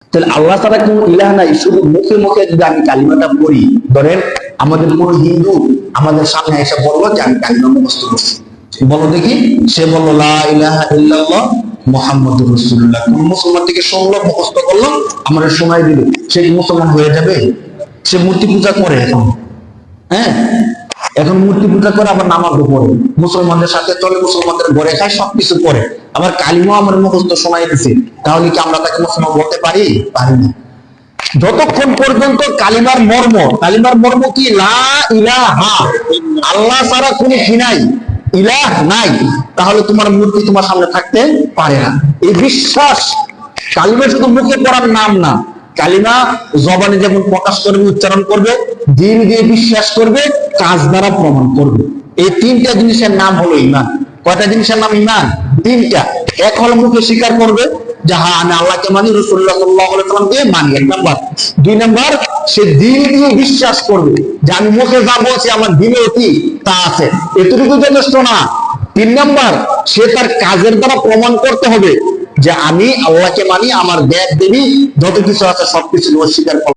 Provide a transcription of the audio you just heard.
তাহলে আল্লাহ ছাড়া কোনো ইলাহ নাই, শুধু মুখে মুখে যদি আমি কালিমাটা পড়ি, ধরেন আমাদের কোন হিন্দু আমাদের সামনে এসে বললো যে আমি কালিমা মুখস্থ করছি, বলো দেখি, সে বললো লা ইলাহা ইল্লাল্লাহ মুহাম্মাদুর রাসূলুল্লাহ, কোন মুসলমান থেকে শুনলো, মুখস্থ করলো, আমরা শোনাই দিল, সে কি মুসলমান হয়ে যাবে? সে মূর্তি পূজা করে এখন, হ্যাঁ এখন মূর্তি পূজা করে, আবার নামাজও পড়ে, মুসলমানদের সাথে চলে, মুসলমানদের ঘরে খায়, সবকিছু করে, আবার কালিমাও আমার মুখস্থ শোনাই দিছে, তাহলে কি আমরা তাকে মুসলমান বলতে পারি? পারি না। যতক্ষণ পর্যন্ত কালিমার মর্ম কি, লা ইলাহা, আল্লাহ ছাড়া কোনো কি নাই, ইলাহ নাই, তাহলে তোমার মূর্তি তোমার সামনে থাকতে পারে না। এই বিশ্বাস, কালিমা শুধু মুখে পড়ার নাম না, কালিমা জবানে যেমন প্রকাশ করবে, উচ্চারণ করবে, দিল দিয়ে বিশ্বাস করবে, কাজ দ্বারা প্রমাণ করবে। এই তিনটা জিনিসের নাম হলো ইমান। কয়টা জিনিসের নাম ইমান? তিনটা। এক হলো মুখে স্বীকার করবে যে হ্যাঁ আমি আল্লাহকে মানি, রাসূলুল্লাহ সাল্লাল্লাহু আলাইহি ওয়াসাল্লামকে মানি, এক নাম্বার। দুই নাম্বার, সে দিল দিয়ে বিশ্বাস করবে যে আমি মুখে যা বলছি আমার দিলে অতি তা আছে, এতটুকু যথেষ্ট না। তিন নাম্বার, সে তার কাজের দ্বারা প্রমাণ করতে হবে যে আমি আল্লাহকে মানি, আমার দেব দেবী যত কিছু আছে সবকিছু অস্বীকার